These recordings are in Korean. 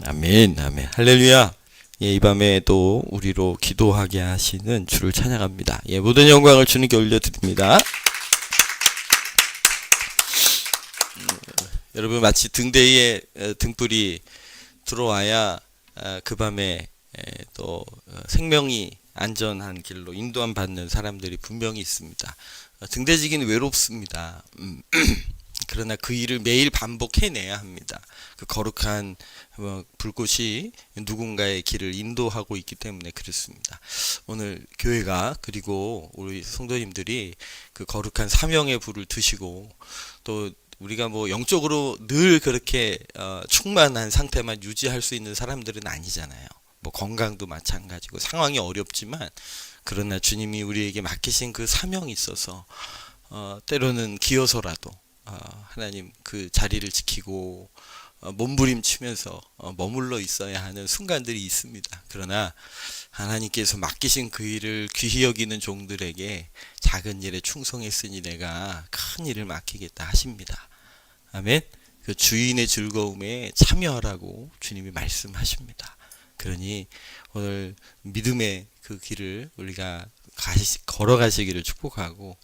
아멘, 아멘, 할렐루야. 이 밤에 또 우리로 기도하게 하시는 주를 찬양합니다. 모든 영광을 주님께 올려드립니다. 여러분, 마치 등대에 등불이 들어와야 그 밤에 또 생명이 안전한 길로 인도함 받는 사람들이 분명히 있습니다. 등대지기는 외롭습니다. 그러나 그 일을 매일 반복해내야 합니다. 그 거룩한 불꽃이 누군가의 길을 인도하고 있기 때문에 그렇습니다. 오늘 교회가 그리고 우리 성도님들이 그 거룩한 사명의 불을 드시고, 또 우리가 영적으로 늘 그렇게 충만한 상태만 유지할 수 있는 사람들은 아니잖아요. 건강도 마찬가지고 상황이 어렵지만, 그러나 주님이 우리에게 맡기신 그 사명이 있어서 때로는 기어서라도 하나님 그 자리를 지키고 몸부림치면서 머물러 있어야 하는 순간들이 있습니다. 그러나 하나님께서 맡기신 그 일을 귀히 여기는 종들에게 작은 일에 충성했으니 내가 큰 일을 맡기겠다 하십니다. 아멘. 그 주인의 즐거움에 참여하라고 주님이 말씀하십니다. 그러니 오늘 믿음의 그 길을 우리가 걸어가시기를 축복하고,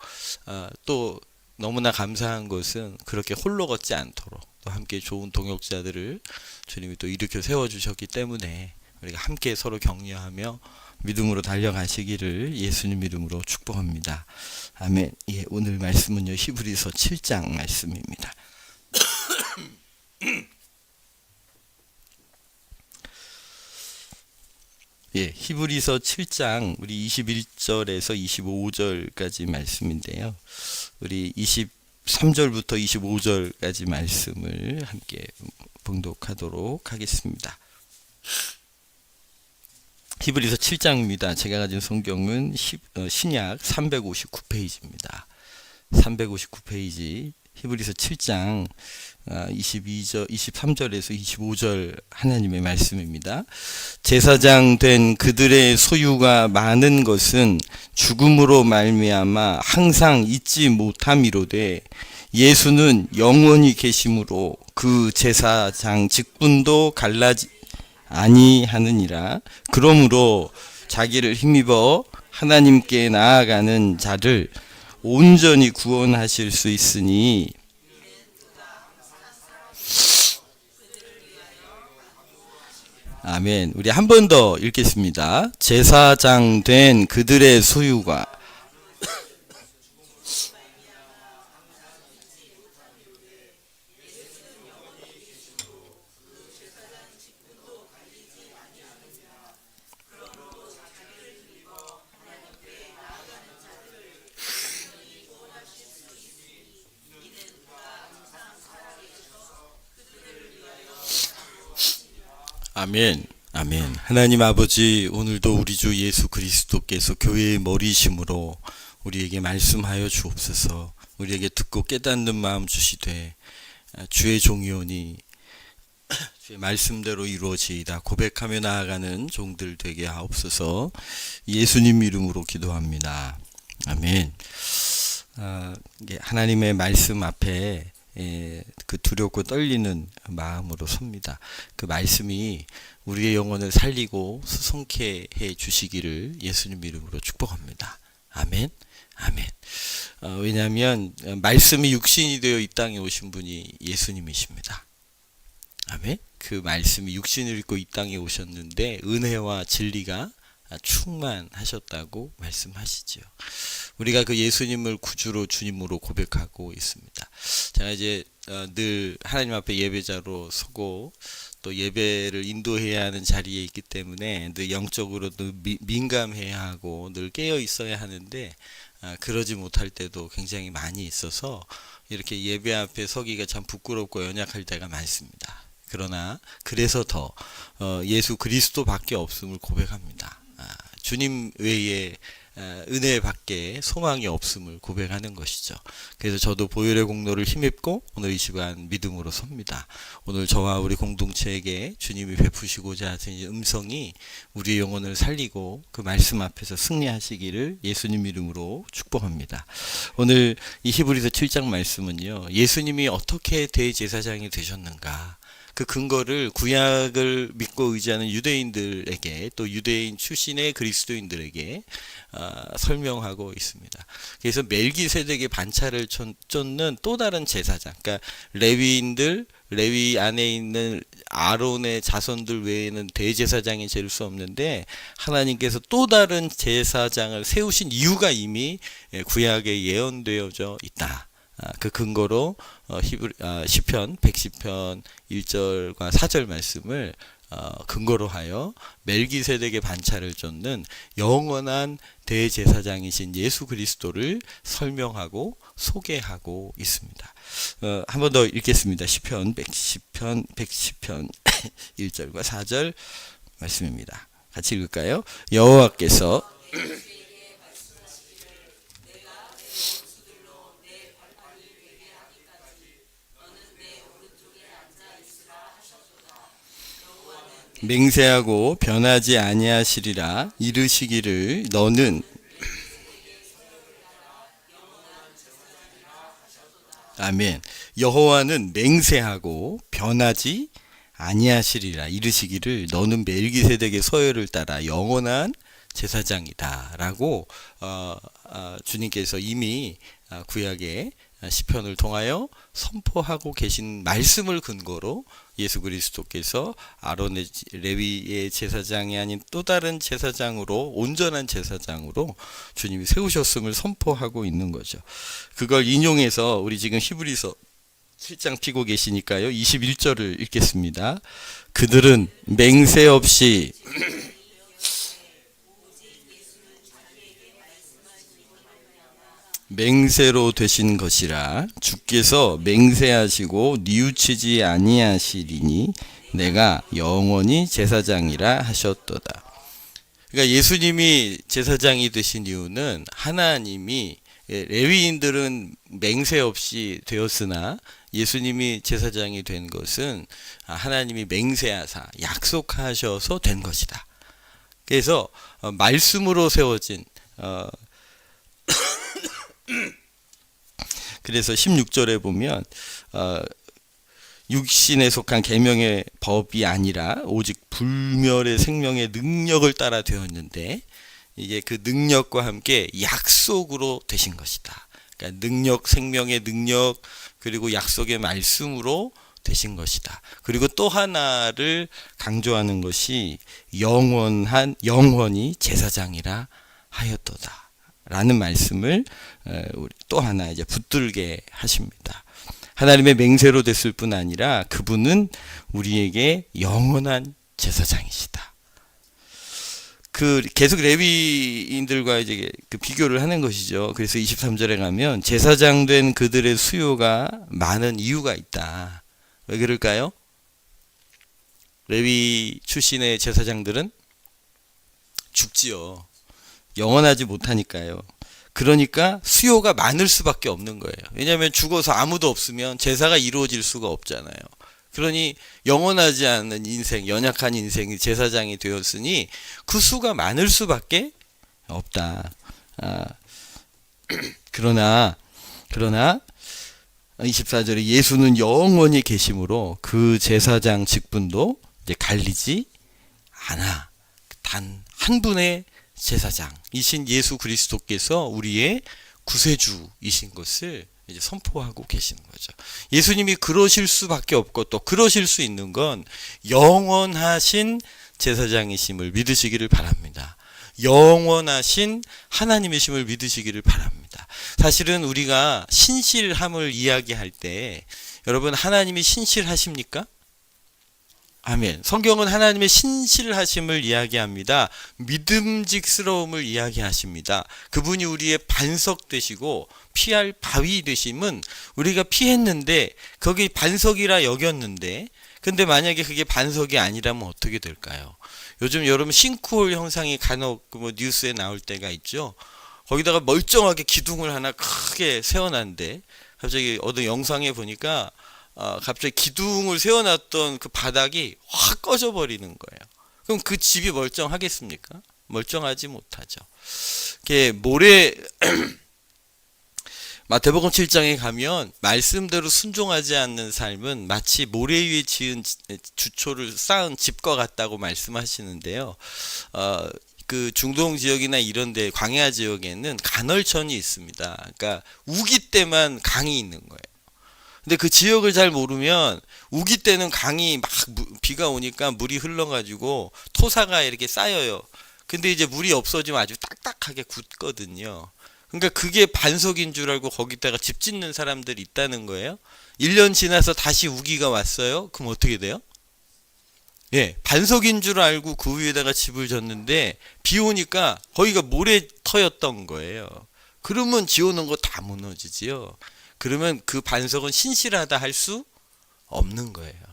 또 너무나 감사한 것은 그렇게 홀로 걷지 않도록 또 함께 좋은 동역자들을 주님이 또 일으켜 세워주셨기 때문에 우리가 함께 서로 격려하며 믿음으로 달려가시기를 예수님 이름으로 축복합니다. 아멘. 오늘 말씀은요, 히브리서 7장 말씀입니다. 히브리서 7장 우리 21절에서 25절까지 말씀인데요. 우리 23절부터 25절까지 말씀을 함께 봉독하도록 하겠습니다. 히브리서 7장입니다. 제가 가진 성경은 신약 359페이지입니다. 359페이지 히브리서 7장 23절에서 25절 하나님의 말씀입니다. 제사장 된 그들의 소유가 많은 것은 죽음으로 말미암아 항상 잊지 못함이로되, 예수는 영원히 계심으로 그 제사장 직분도 갈라지 아니하느니라. 그러므로 자기를 힘입어 하나님께 나아가는 자를 온전히 구원하실 수 있으니, 아멘. 우리 한 번 더 읽겠습니다. 제사장 된 그들의 소유가 아멘. 아멘. 하나님 아버지, 오늘도 우리 주 예수 그리스도께서 교회의 머리심으로 우리에게 말씀하여 주옵소서. 우리에게 듣고 깨닫는 마음 주시되, 주의 종이오니 주의 말씀대로 이루어지이다 고백하며 나아가는 종들 되게 하옵소서. 예수님 이름으로 기도합니다. 아멘. 하나님의 말씀 앞에 그 두렵고 떨리는 마음으로 섭니다. 그 말씀이 우리의 영혼을 살리고 수송케 해 주시기를 예수님 이름으로 축복합니다. 아멘. 아멘. 왜냐하면 말씀이 육신이 되어 이 땅에 오신 분이 예수님이십니다. 아멘. 그 말씀이 육신을 입고 이 땅에 오셨는데 은혜와 진리가 충만하셨다고 말씀하시지요. 우리가 그 예수님을 구주로 주님으로 고백하고 있습니다. 제가 이제 늘 하나님 앞에 예배자로 서고 또 예배를 인도해야 하는 자리에 있기 때문에 늘 영적으로도 민감해야 하고 늘 깨어 있어야 하는데, 그러지 못할 때도 굉장히 많이 있어서 이렇게 예배 앞에 서기가 참 부끄럽고 연약할 때가 많습니다. 그러나 그래서 더 예수 그리스도밖에 없음을 고백합니다. 주님 외에 은혜밖에 소망이 없음을 고백하는 것이죠. 그래서 저도 보혈의 공로를 힘입고 오늘 이 시간 믿음으로 섭니다. 오늘 저와 우리 공동체에게 주님이 베푸시고자 하신 음성이 우리의 영혼을 살리고 그 말씀 앞에서 승리하시기를 예수님 이름으로 축복합니다. 오늘 이 히브리서 7장 말씀은요, 예수님이 어떻게 대제사장이 되셨는가, 그 근거를 구약을 믿고 의지하는 유대인들에게 또 유대인 출신의 그리스도인들에게 설명하고 있습니다. 그래서 멜기세덱의 반차를 쫓는 또 다른 제사장, 그러니까 레위 안에 있는 아론의 자손들 외에는 대제사장이 될 수 없는데 하나님께서 또 다른 제사장을 세우신 이유가 이미 구약에 예언되어져 있다. 그 근거로 시편 110편 1절과 4절 말씀을 근거로 하여 멜기세덱의 반차를 쫓는 영원한 대제사장이신 예수 그리스도를 설명하고 소개하고 있습니다. 한 번 더 읽겠습니다. 시편 110편 1절과 4절 말씀입니다. 같이 읽을까요? 여호와께서 맹세하고 변하지 아니하시리라 이르시기를 너는 아멘. 여호와는 맹세하고 변하지 아니하시리라 이르시기를 너는 멜기세덱의 서열을 따라 영원한 제사장이다라고 주님께서 이미 구약의 시편을 통하여 선포하고 계신 말씀을 근거로 예수 그리스도께서 아론의 레위의 제사장이 아닌 또 다른 제사장으로 온전한 제사장으로 주님이 세우셨음을 선포하고 있는 거죠. 그걸 인용해서 우리 지금 히브리서 7장 피고 계시니까요. 21절을 읽겠습니다. 그들은 맹세 없이 맹세로 되신 것이라 주께서 맹세하시고 뉘우치지 아니하시리니 내가 영원히 제사장이라 하셨도다. 그러니까 예수님이 제사장이 되신 이유는 하나님이 레위인들은 맹세 없이 되었으나 예수님이 제사장이 된 것은 하나님이 맹세하사 약속하셔서 된 것이다. 그래서 말씀으로 세워진 그래서 16절에 보면 육신에 속한 계명의 법이 아니라 오직 불멸의 생명의 능력을 따라 되었는데 이게 그 능력과 함께 약속으로 되신 것이다. 그러니까 능력, 생명의 능력 그리고 약속의 말씀으로 되신 것이다. 그리고 또 하나를 강조하는 것이 영원히 제사장이라 하였도다. 라는 말씀을 또 하나 이제 붙들게 하십니다. 하나님의 맹세로 됐을 뿐 아니라 그분은 우리에게 영원한 제사장이시다. 계속 레위인들과 이제 그 비교를 하는 것이죠. 그래서 23절에 가면 제사장 된 그들의 수요가 많은 이유가 있다. 왜 그럴까요? 레위 출신의 제사장들은 죽지요. 영원하지 못하니까요. 그러니까 수요가 많을 수밖에 없는 거예요. 왜냐하면 죽어서 아무도 없으면 제사가 이루어질 수가 없잖아요. 그러니 영원하지 않은 인생, 연약한 인생이 제사장이 되었으니 그 수가 많을 수밖에 없다. 그러나 24절에 예수는 영원히 계심으로 그 제사장 직분도 이제 갈리지 않아. 단 한 분의 제사장이신 예수 그리스도께서 우리의 구세주이신 것을 이제 선포하고 계시는 거죠. 예수님이 그러실 수밖에 없고 또 그러실 수 있는 건 영원하신 제사장이심을 믿으시기를 바랍니다. 영원하신 하나님이심을 믿으시기를 바랍니다. 사실은 우리가 신실함을 이야기할 때 여러분 하나님이 신실하십니까? 아멘. 성경은 하나님의 신실하심을 이야기합니다. 믿음직스러움을 이야기하십니다. 그분이 우리의 반석 되시고 피할 바위 되심은 우리가 피했는데 거기 반석이라 여겼는데 근데 만약에 그게 반석이 아니라면 어떻게 될까요? 요즘 여러분 싱크홀 형상이 간혹 뭐 뉴스에 나올 때가 있죠. 거기다가 멀쩡하게 기둥을 하나 크게 세워놨는데 갑자기 어느 영상에 보니까 갑자기 기둥을 세워놨던 그 바닥이 확 꺼져버리는 거예요. 그럼 그 집이 멀쩡하겠습니까? 멀쩡하지 못하죠. 이게 마태복음 7장에 가면 말씀대로 순종하지 않는 삶은 마치 모래 위에 지은 주초를 쌓은 집과 같다고 말씀하시는데요. 그 중동 지역이나 이런 데 광야 지역에는 간헐천이 있습니다. 그러니까 우기 때만 강이 있는 거예요. 근데 그 지역을 잘 모르면 우기 때는 강이 막 비가 오니까 물이 흘러가지고 토사가 이렇게 쌓여요. 근데 이제 물이 없어지면 아주 딱딱하게 굳거든요. 그러니까 그게 반석인 줄 알고 거기다가 집 짓는 사람들이 있다는 거예요. 1년 지나서 다시 우기가 왔어요. 그럼 어떻게 돼요? 예, 반석인 줄 알고 그 위에다가 집을 졌는데 비 오니까 거기가 모래터였던 거예요. 그러면 지어놓은 거 다 무너지지요. 그러면 그 반석은 신실하다 할 수 없는 거예요.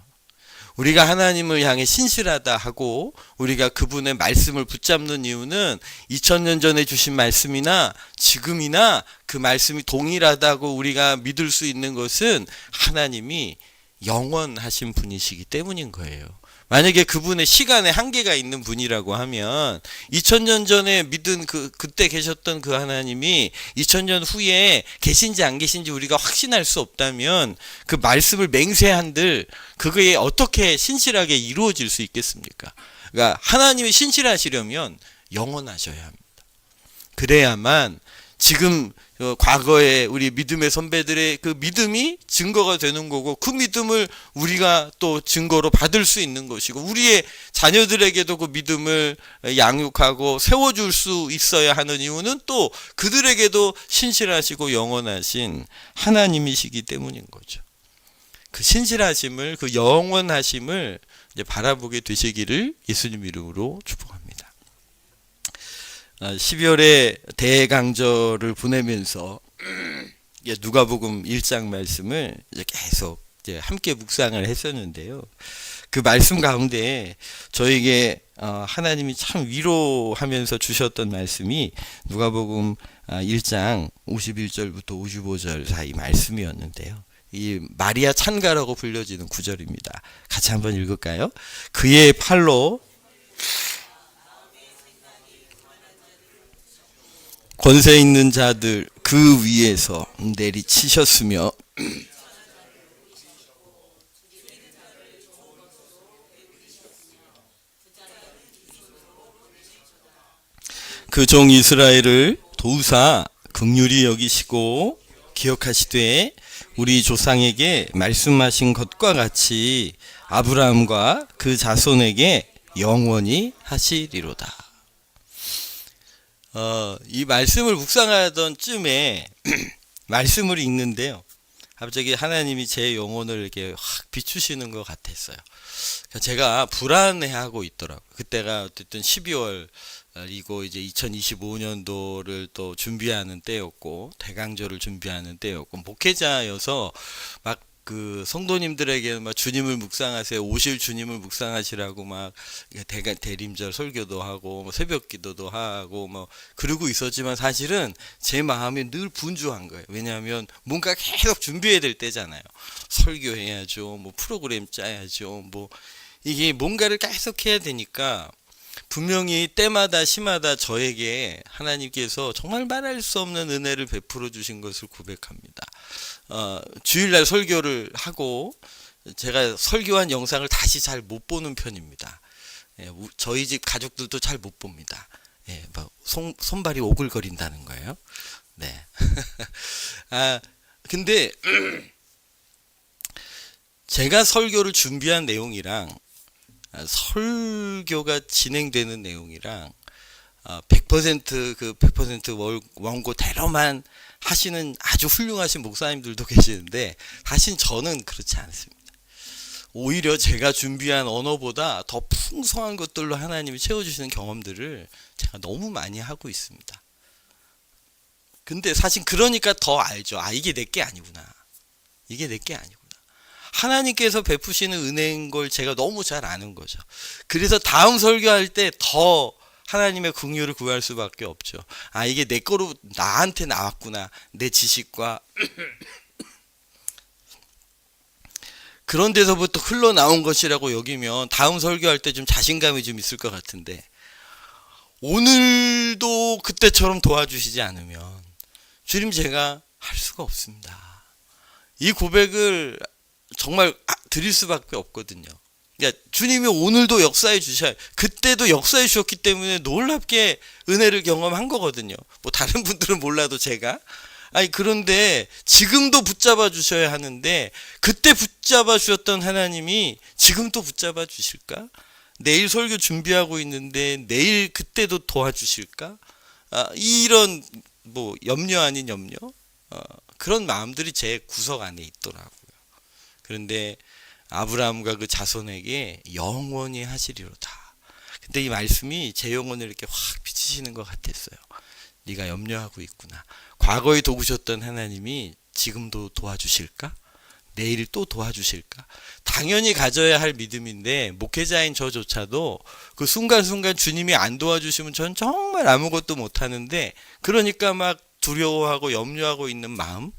우리가 하나님을 향해 신실하다 하고 우리가 그분의 말씀을 붙잡는 이유는 2000년 전에 주신 말씀이나 지금이나 그 말씀이 동일하다고 우리가 믿을 수 있는 것은 하나님이 영원하신 분이시기 때문인 거예요. 만약에 그분의 시간에 한계가 있는 분이라고 하면 2000년 전에 믿은 그때 계셨던 그 하나님이 2000년 후에 계신지 안 계신지 우리가 확신할 수 없다면 그 말씀을 맹세한들 그게 어떻게 신실하게 이루어질 수 있겠습니까? 그러니까 하나님이 신실하시려면 영원하셔야 합니다. 그래야만 지금 과거에 우리 믿음의 선배들의 그 믿음이 증거가 되는 거고 그 믿음을 우리가 또 증거로 받을 수 있는 것이고 우리의 자녀들에게도 그 믿음을 양육하고 세워줄 수 있어야 하는 이유는 또 그들에게도 신실하시고 영원하신 하나님이시기 때문인 거죠. 그 신실하심을 그 영원하심을 이제 바라보게 되시기를 예수님 이름으로 축복합니다. 12월에 대강절을 보내면서 누가복음 1장 말씀을 이제 계속 이제 함께 묵상을 했었는데요. 그 말씀 가운데 저에게 하나님이 참 위로하면서 주셨던 말씀이 누가복음 1장 51절부터 55절 사이 말씀이었는데요. 이 마리아 찬가라고 불려지는 구절입니다. 같이 한번 읽을까요? 그의 팔로 권세 있는 자들 그 위에서 내리치셨으며 그 종 이스라엘을 도우사 긍휼히 여기시고 기억하시되 우리 조상에게 말씀하신 것과 같이 아브라함과 그 자손에게 영원히 하시리로다. 이 말씀을 묵상하던 쯤에 말씀을 읽는데요. 갑자기 하나님이 제 영혼을 이렇게 확 비추시는 것 같았어요. 제가 불안해하고 있더라고요. 그때가 어쨌든 12월이고 이제 2025년도를 또 준비하는 때였고 대강절을 준비하는 때였고 목회자여서 막 그 성도님들에게 막 주님을 묵상하세요. 오실 주님을 묵상하시라고 막 대림절 설교도 하고 뭐 새벽 기도도 하고 뭐 그러고 있었지만 사실은 제 마음이 늘 분주한 거예요. 왜냐하면 뭔가 계속 준비해야 될 때잖아요. 설교해야죠. 뭐 프로그램 짜야죠. 뭐 이게 뭔가를 계속 해야 되니까 분명히 때마다 시마다 저에게 하나님께서 정말 말할 수 없는 은혜를 베풀어 주신 것을 고백합니다. 주일날 설교를 하고 제가 설교한 영상을 다시 잘 못 보는 편입니다. 저희 집 가족들도 잘 못 봅니다. 손발이 오글거린다는 거예요. 네. 근데 제가 설교를 준비한 내용이랑 설교가 진행되는 내용이랑 100% 원고대로만 하시는 아주 훌륭하신 목사님들도 계시는데 사실 저는 그렇지 않습니다. 오히려 제가 준비한 언어보다 더 풍성한 것들로 하나님이 채워주시는 경험들을 제가 너무 많이 하고 있습니다. 근데 사실 그러니까 더 알죠. 이게 내게 아니구나. 이게 내게 아니구나. 하나님께서 베푸시는 은혜인 걸 제가 너무 잘 아는 거죠. 그래서 다음 설교할 때 더 하나님의 긍휼을 구할 수밖에 없죠. 이게 내 거로 나한테 나왔구나. 내 지식과 그런 데서부터 흘러나온 것이라고 여기면 다음 설교할 때 좀 자신감이 좀 있을 것 같은데 오늘도 그때처럼 도와주시지 않으면 주님 제가 할 수가 없습니다. 이 고백을 정말 드릴 수밖에 없거든요. 그러니까 주님이 오늘도 역사해 주셔야, 그때도 역사해 주셨기 때문에 놀랍게 은혜를 경험한 거거든요. 뭐 다른 분들은 몰라도 제가. 아니 그런데 지금도 붙잡아 주셔야 하는데, 그때 붙잡아 주셨던 하나님이 지금도 붙잡아 주실까? 내일 설교 준비하고 있는데 내일 그때도 도와주실까? 이런 뭐 염려 아닌 염려, 그런 마음들이 제 구석 안에 있더라고요. 그런데 아브라함과 그 자손에게 영원히 하시리로다. 근데 이 말씀이 제 영혼을 이렇게 확 비치시는 것 같았어요. 네가 염려하고 있구나. 과거에 도우셨던 하나님이 지금도 도와주실까? 내일 또 도와주실까? 당연히 가져야 할 믿음인데, 목회자인 저조차도 그 순간순간 주님이 안 도와주시면 전 정말 아무것도 못하는데, 그러니까 막 두려워하고 염려하고 있는 마음.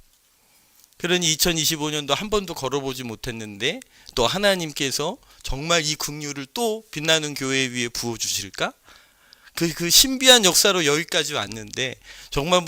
그러니 2025년도 한 번도 걸어보지 못했는데 또 하나님께서 정말 이 긍휼을 또 빛나는 교회 위에 부어주실까? 그 신비한 역사로 여기까지 왔는데, 정말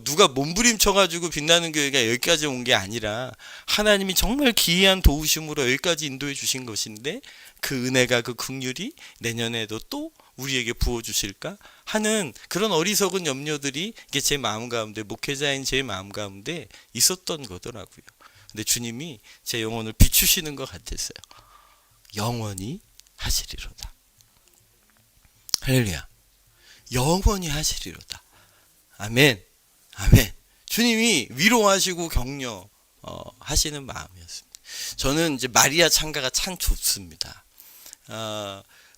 누가 몸부림쳐가지고 빛나는 교회가 여기까지 온 게 아니라 하나님이 정말 기이한 도우심으로 여기까지 인도해 주신 것인데, 그 은혜가, 그 긍휼이 내년에도 또 우리에게 부어주실까 하는 그런 어리석은 염려들이 이게 제 마음 가운데, 목회자인 제 마음 가운데 있었던 거더라고요. 근데 주님이 제 영혼을 비추시는 것 같았어요. 영원히 하시리로다. 할렐루야. 영원히 하시리로다. 아멘. 아멘. 주님이 위로하시고 격려 하시는 마음이었습니다. 저는 이제 마리아 찬가가 참 좋습니다.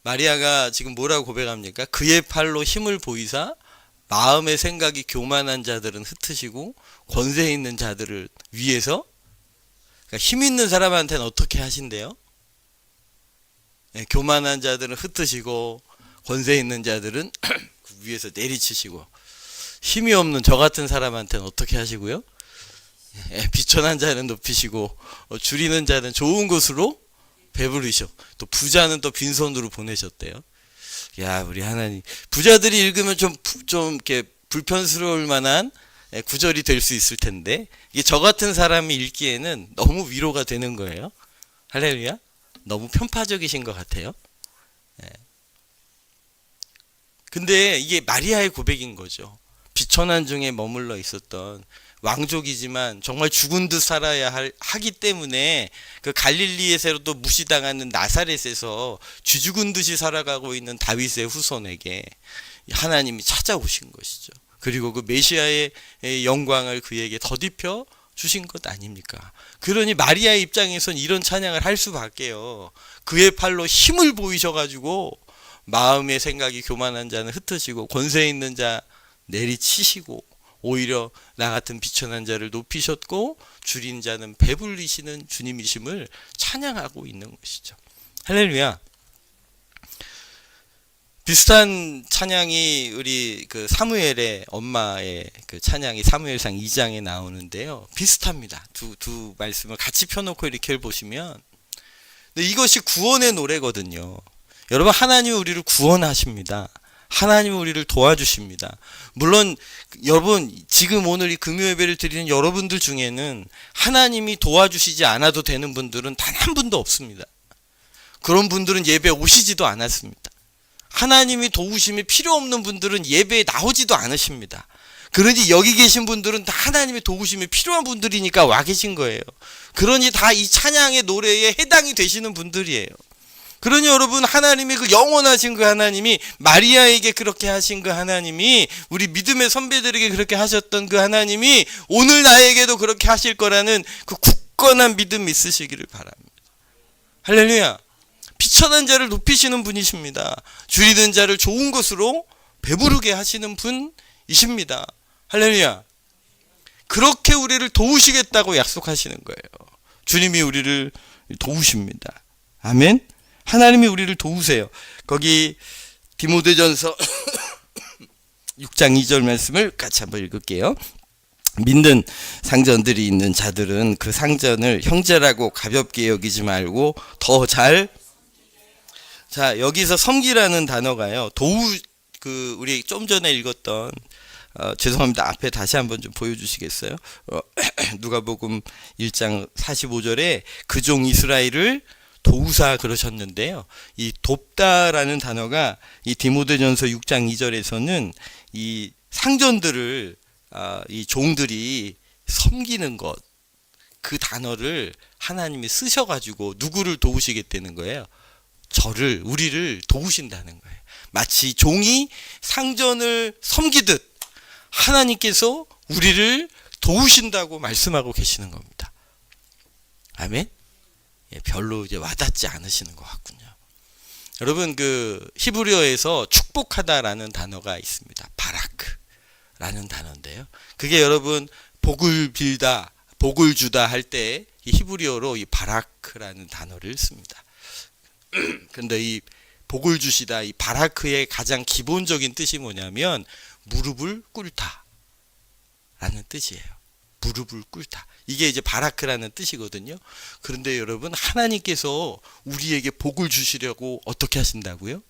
마리아가 지금 뭐라고 고백합니까? 그의 팔로 힘을 보이사 마음의 생각이 교만한 자들은 흩으시고 권세 있는 자들을 위해서, 그러니까 힘 있는 사람한테는 어떻게 하신대요? 네, 교만한 자들은 흩으시고 권세 있는 자들은 그 위에서 내리치시고, 힘이 없는 저 같은 사람한테는 어떻게 하시고요? 비천한 자는 높이시고 줄이는 자는 좋은 곳으로 배부르셔. 또 부자는 또 빈손으로 보내셨대요. 야, 우리 하나님, 부자들이 읽으면 좀 이렇게 불편스러울 만한 구절이 될 수 있을 텐데, 이게 저 같은 사람이 읽기에는 너무 위로가 되는 거예요. 할렐루야. 너무 편파적이신 것 같아요. 근데 이게 마리아의 고백인 거죠. 비천한 중에 머물러 있었던 왕족이지만 정말 죽은 듯 살아야 하기 때문에, 그 갈릴리에서도 무시당하는 나사렛에서 쥐죽은 듯이 살아가고 있는 다윗의 후손에게 하나님이 찾아오신 것이죠. 그리고 그 메시아의 영광을 그에게 덧입혀 주신 것 아닙니까? 그러니 마리아의 입장에선 이런 찬양을 할 수밖에요. 그의 팔로 힘을 보이셔가지고 마음의 생각이 교만한 자는 흩으시고 권세 있는 자 내리치시고, 오히려 나 같은 비천한 자를 높이셨고 줄인 자는 배불리시는 주님이심을 찬양하고 있는 것이죠. 할렐루야. 비슷한 찬양이 우리 그 사무엘의 엄마의 그 찬양이 사무엘상 2장에 나오는데요. 비슷합니다. 두 말씀을 같이 펴놓고 이렇게 보시면, 근데 이것이 구원의 노래거든요. 여러분, 하나님이 우리를 구원하십니다. 하나님이 우리를 도와주십니다. 물론 여러분, 지금 오늘 이 금요 예배를 드리는 여러분들 중에는 하나님이 도와주시지 않아도 되는 분들은 단 한 분도 없습니다. 그런 분들은 예배 오시지도 않았습니다. 하나님이 도우심이 필요 없는 분들은 예배에 나오지도 않으십니다. 그러니 여기 계신 분들은 다 하나님의 도우심이 필요한 분들이니까 와 계신 거예요. 그러니 다 이 찬양의 노래에 해당이 되시는 분들이에요. 그러니 여러분, 하나님이 그 영원하신 그 하나님이, 마리아에게 그렇게 하신 그 하나님이, 우리 믿음의 선배들에게 그렇게 하셨던 그 하나님이 오늘 나에게도 그렇게 하실 거라는 그 굳건한 믿음 있으시기를 바랍니다. 할렐루야. 비천한 자를 높이시는 분이십니다. 줄이는 자를 좋은 것으로 배부르게 하시는 분이십니다. 할렐루야. 그렇게 우리를 도우시겠다고 약속하시는 거예요. 주님이 우리를 도우십니다. 아멘. 하나님이 우리를 도우세요. 거기 디모데전서 6장 2절 말씀을 같이 한번 읽을게요. 믿는 상전들이 있는 자들은 그 상전을 형제라고 가볍게 여기지 말고 더 잘, 자, 여기서 섬기라는 단어가요, 우리 좀 전에 읽었던 죄송합니다. 앞에 다시 한번 좀 보여주시겠어요? 누가복음 1장 45절에 그 종 이스라엘을 도우사 그러셨는데요. 이 돕다라는 단어가 이 디모데전서 6장 2절에서는 이 상전들을 이 종들이 섬기는 것, 그 단어를 하나님이 쓰셔가지고 누구를 도우시겠다는 거예요? 우리를 도우신다는 거예요. 마치 종이 상전을 섬기듯 하나님께서 우리를 도우신다고 말씀하고 계시는 겁니다. 아멘? 별로 이제 와닿지 않으시는 것 같군요. 여러분, 그 히브리어에서 축복하다라는 단어가 있습니다. 바라크라는 단어인데요. 그게 여러분 복을 빌다, 복을 주다 할 때 이 히브리어로 이 바라크라는 단어를 씁니다. 근데 이 복을 주시다, 이 바라크의 가장 기본적인 뜻이 뭐냐면 무릎을 꿇다 라는 뜻이에요. 무릎을 꿇다. 이게 이제 바라크라는 뜻이거든요. 그런데 여러분, 하나님께서 우리에게 복을 주시려고 어떻게 하신다고요?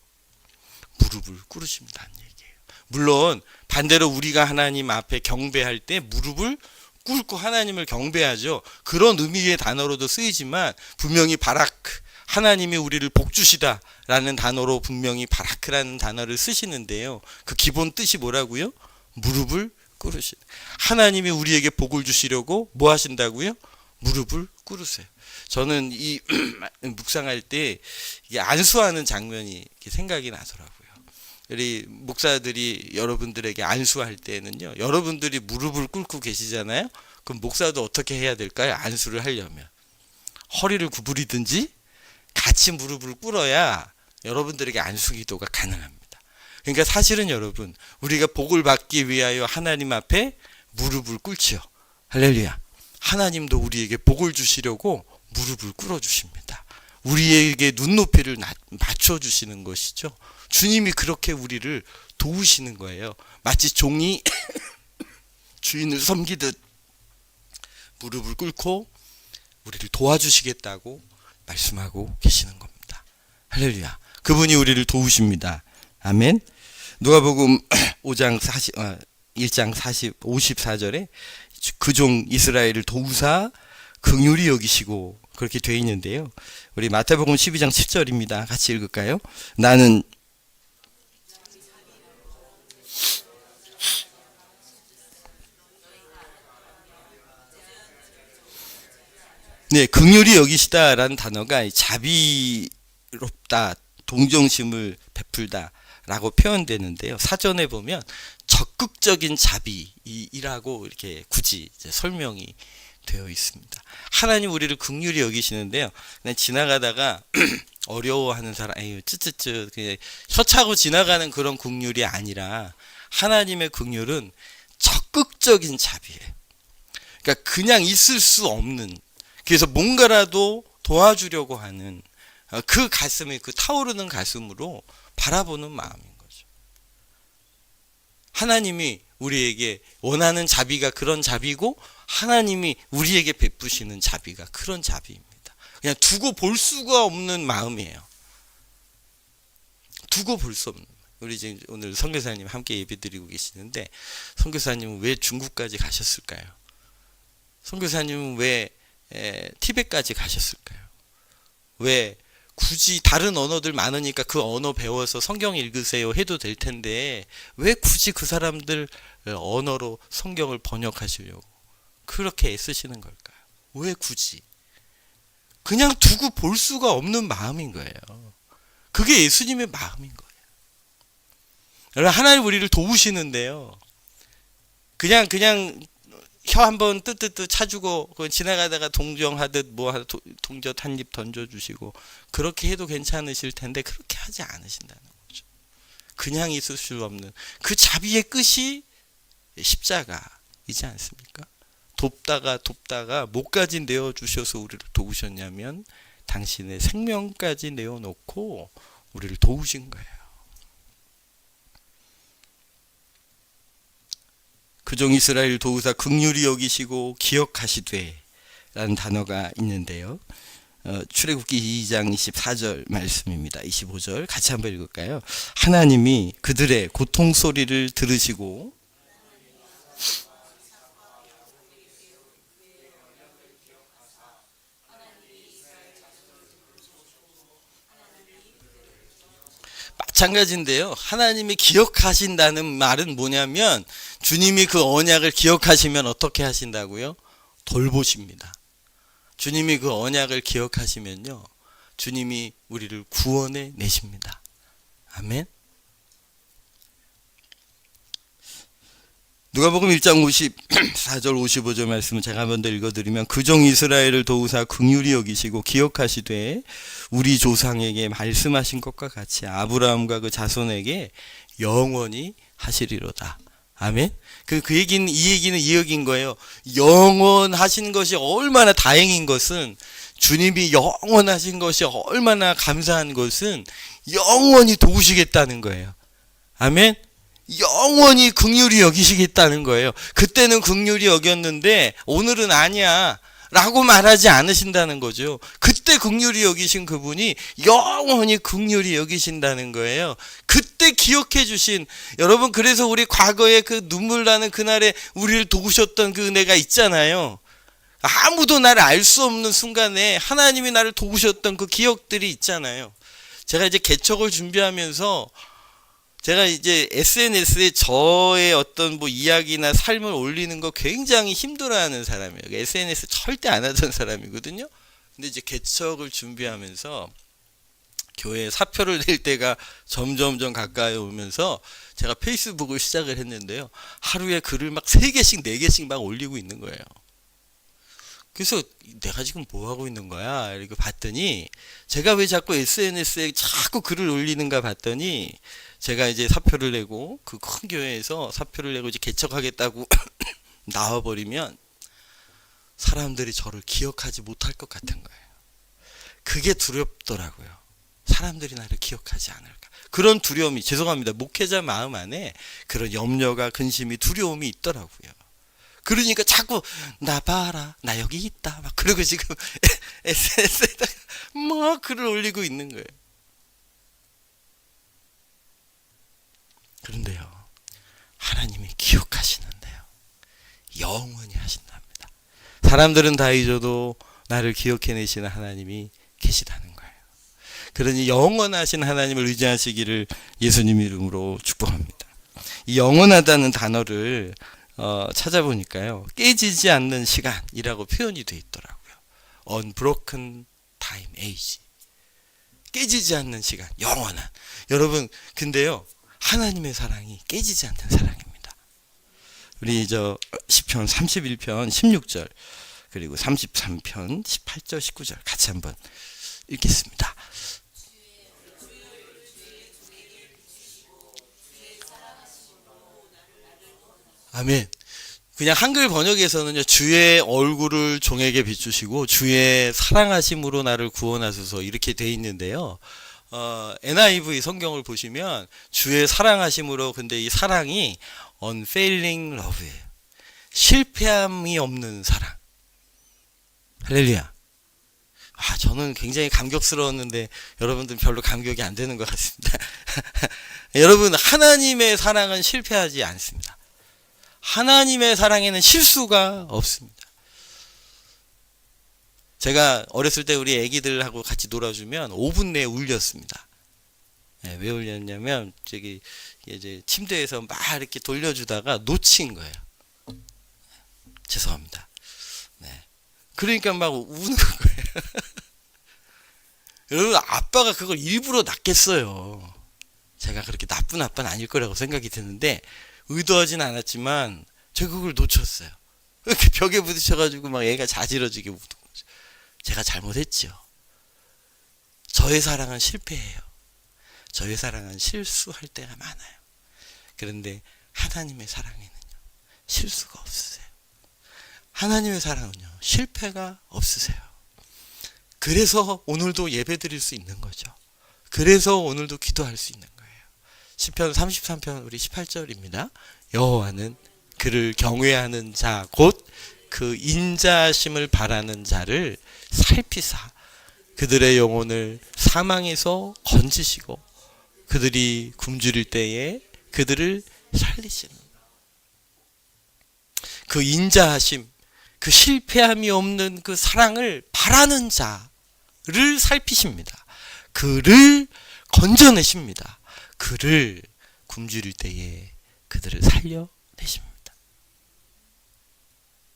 무릎을 꿇으신다는 얘기예요. 물론 반대로 우리가 하나님 앞에 경배할 때 무릎을 꿇고 하나님을 경배하죠. 그런 의미의 단어로도 쓰이지만 분명히 바라크, 하나님이 우리를 복 주시다 라는 단어로 분명히 바라크라는 단어를 쓰시는데요. 그 기본 뜻이 뭐라고요? 무릎을 꿇으시다. 하나님이 우리에게 복을 주시려고 뭐 하신다고요? 무릎을 꿇으세요. 저는 이 묵상할 때 이게 안수하는 장면이 생각이 나더라고요. 우리 목사들이 여러분들에게 안수할 때는요, 여러분들이 무릎을 꿇고 계시잖아요. 그럼 목사도 어떻게 해야 될까요? 안수를 하려면 허리를 구부리든지 같이 무릎을 꿇어야 여러분들에게 안수 기도가 가능합니다. 그러니까 사실은 여러분, 우리가 복을 받기 위하여 하나님 앞에 무릎을 꿇지요. 할렐루야. 하나님도 우리에게 복을 주시려고 무릎을 꿇어 주십니다. 우리에게 눈높이를 맞춰 주시는 것이죠. 주님이 그렇게 우리를 도우시는 거예요. 마치 종이 주인을 섬기듯 무릎을 꿇고 우리를 도와주시겠다고 말씀하고 계시는 겁니다. 할렐루야. 그분이 우리를 도우십니다. 아멘. 누가복음 1장 54절에 그 종 이스라엘을 도우사 긍휼히 여기시고 그렇게 되어 있는데요. 우리 마태복음 12장 10절입니다. 같이 읽을까요? 나는 긍휼히 여기시다라는 단어가 자비롭다, 동정심을 베풀다 라고 표현되는데요. 사전에 보면 적극적인 자비이라고 이렇게 굳이 이제 설명이 되어 있습니다. 하나님 우리를 긍휼히 여기시는데요. 그냥 지나가다가 어려워하는 사람, 에휴 쯔쯔쯔 그냥 혀차고 지나가는 그런 긍휼이 아니라 하나님의 긍휼은 적극적인 자비예요. 그러니까 그냥 있을 수 없는, 그래서 뭔가라도 도와주려고 하는 그 가슴이, 그 타오르는 가슴으로 바라보는 마음인 거죠. 하나님이 우리에게 원하는 자비가 그런 자비고, 하나님이 우리에게 베푸시는 자비가 그런 자비입니다. 그냥 두고 볼 수가 없는 마음이에요. 두고 볼 수 없는. 우리 지금 오늘 선교사님 함께 예배드리고 계시는데, 선교사님은 왜 중국까지 가셨을까요? 선교사님은 왜 티벳까지 가셨을까요? 왜 굳이 다른 언어들 많으니까 그 언어 배워서 성경 읽으세요 해도 될 텐데, 왜 굳이 그 사람들 언어로 성경을 번역하시려고 그렇게 애쓰시는 걸까요? 왜 굳이? 그냥 두고 볼 수가 없는 마음인 거예요. 그게 예수님의 마음인 거예요. 여러분, 하나님 우리를 도우시는데요, 그냥 혀 한번 뜨뜨뜨 차주고 지나가다가 동정하듯 동젓 한 입 던져주시고 그렇게 해도 괜찮으실 텐데, 그렇게 하지 않으신다는 거죠. 그냥 있을 수 없는 그 자비의 끝이 십자가이지 않습니까? 돕다가 뭐까지 내어주셔서 우리를 도우셨냐면 당신의 생명까지 내어놓고 우리를 도우신 거예요. 그 종 이스라엘 도우사 긍휼히 여기시고 기억하시되 라는 단어가 있는데요. 출애굽기 2장 24절 말씀입니다. 25절 같이 한번 읽을까요? 하나님이 그들의 고통 소리를 들으시고 마찬가지인데요. 하나님이 기억하신다는 말은 뭐냐면 주님이 그 언약을 기억하시면 어떻게 하신다고요? 돌보십니다. 주님이 그 언약을 기억하시면요, 주님이 우리를 구원해 내십니다. 아멘. 누가복음 1장 54절 55절 말씀을 제가 한번 더 읽어드리면, 그 종 이스라엘을 도우사 긍휼히 여기시고 기억하시되 우리 조상에게 말씀하신 것과 같이 아브라함과 그 자손에게 영원히 하시리로다. 아멘. 그 얘기는, 이 얘기는 이 얘기인 거예요. 영원하신 것이 얼마나 다행인 것은, 주님이 영원하신 것이 얼마나 감사한 것은 영원히 도우시겠다는 거예요. 아멘. 영원히 긍휼히 여기시겠다는 거예요. 그때는 긍휼히 여겼는데 오늘은 아니야 라고 말하지 않으신다는 거죠. 그때 긍휼히 여기신 그분이 영원히 긍휼히 여기신다는 거예요. 그때 기억해 주신, 여러분, 그래서 우리 과거에 그 눈물 나는 그날에 우리를 도우셨던 그 은혜가 있잖아요. 아무도 나를 알 수 없는 순간에 하나님이 나를 도우셨던 그 기억들이 있잖아요. 제가 이제 개척을 준비하면서 제가 이제 SNS에 저의 어떤 뭐 이야기나 삶을 올리는 거 굉장히 힘들어하는 사람이에요. SNS 절대 안 하던 사람이거든요. 근데 이제 개척을 준비하면서 교회에 사표를 낼 때가 점점점 가까이 오면서 제가 페이스북을 시작을 했는데요. 하루에 글을 막 3개씩 4개씩 막 올리고 있는 거예요. 그래서 내가 지금 뭐 하고 있는 거야? 이렇게 봤더니, 제가 왜 자꾸 SNS에 자꾸 글을 올리는가 봤더니, 제가 이제 사표를 내고 그 큰 교회에서 사표를 내고 이제 개척하겠다고 나와버리면 사람들이 저를 기억하지 못할 것 같은 거예요. 그게 두렵더라고요. 사람들이 나를 기억하지 않을까. 그런 두려움이, 죄송합니다, 목회자 마음 안에 그런 염려가, 근심이, 두려움이 있더라고요. 그러니까 자꾸 나 봐라, 나 여기 있다 막 그러고 지금 SNS에다가 막 글을 올리고 있는 거예요. 그런데요, 하나님이 기억하시는데요, 영원히 하신답니다. 사람들은 다 잊어도 나를 기억해내시는 하나님이 계시다는 거예요. 그러니 영원하신 하나님을 의지하시기를 예수님 이름으로 축복합니다. 이 영원하다는 단어를 찾아보니까요, 깨지지 않는 시간이라고 표현이 되어 있더라고요. Unbroken time, age. 깨지지 않는 시간, 영원한. 여러분, 근데요, 하나님의 사랑이 깨지지 않는 사랑입니다. 우리 시편 31편 16절 그리고 33편 18절 19절 같이 한번 읽겠습니다. 아멘. 그냥 한글 번역에서는요, 주의 얼굴을 종에게 비추시고 주의 사랑하심으로 나를 구원하소서 이렇게 돼 있는데요. NIV 성경을 보시면 주의 사랑하심으로, 근데 이 사랑이 unfailing love예요. 실패함이 없는 사랑. 할렐루야. 저는 굉장히 감격스러웠는데 여러분들은 별로 감격이 안 되는 것 같습니다. 여러분, 하나님의 사랑은 실패하지 않습니다. 하나님의 사랑에는 실수가 없습니다. 제가 어렸을 때 우리 애기들하고 같이 놀아주면 5분 내에 울렸습니다. 네, 왜 울렸냐면, 이제 침대에서 막 이렇게 돌려주다가 놓친 거예요. 죄송합니다. 네. 그러니까 막 우는 거예요. 여러분, 아빠가 그걸 일부러 놨겠어요. 제가 그렇게 나쁜 아빠는 아닐 거라고 생각이 드는데, 의도하진 않았지만 제가 그걸 놓쳤어요. 이렇게 벽에 부딪혀가지고 막 애가 자지러지게 우는 거죠. 제가 잘못했죠. 저의 사랑은 실패해요. 저의 사랑은 실수할 때가 많아요. 그런데 하나님의 사랑에는요, 실수가 없으세요. 하나님의 사랑은요, 실패가 없으세요. 그래서 오늘도 예배 드릴 수 있는 거죠. 그래서 오늘도 기도할 수 있는 거예요. 시편 33편 우리 18절입니다. 여호와는 그를 경외하는 자 곧 그 인자하심을 바라는 자를 살피사 그들의 영혼을 사망에서 건지시고 그들이 굶주릴 때에 그들을 살리시는. 그 인자하심, 그 실패함이 없는 그 사랑을 바라는 자를 살피십니다. 그를 건져내십니다. 그를 굶주릴 때에 그들을 살려내십니다.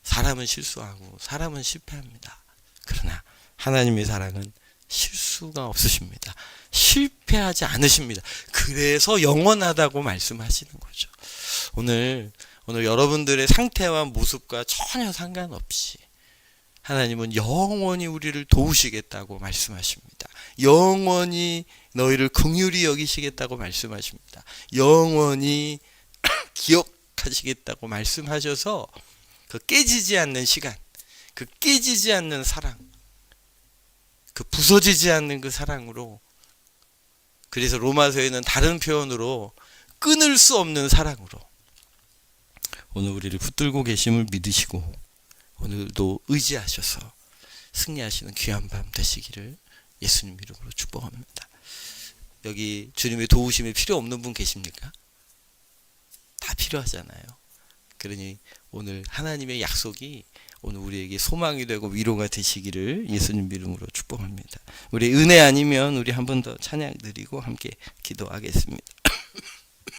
사람은 실수하고 사람은 실패합니다. 그러나 하나님의 사랑은 실수가 없으십니다. 실패하지 않으십니다. 그래서 영원하다고 말씀하시는 거죠. 오늘 여러분들의 상태와 모습과 전혀 상관없이 하나님은 영원히 우리를 도우시겠다고 말씀하십니다. 영원히 너희를 긍휼히 여기시겠다고 말씀하십니다. 영원히 기억하시겠다고 말씀하셔서 그 깨지지 않는 시간, 그 깨지지 않는 사랑, 그 부서지지 않는 그 사랑으로, 그래서 로마서에는 다른 표현으로 끊을 수 없는 사랑으로 오늘 우리를 붙들고 계심을 믿으시고 오늘도 의지하셔서 승리하시는 귀한 밤 되시기를 예수님 이름으로 축복합니다. 여기 주님의 도우심이 필요 없는 분 계십니까? 다 필요하잖아요. 그러니 오늘 하나님의 약속이 오늘 우리에게 소망이 되고 위로가 되시기를 예수님 이름으로 축복합니다. 우리 은혜 아니면 우리 한 번 더 찬양 드리고 함께 기도하겠습니다.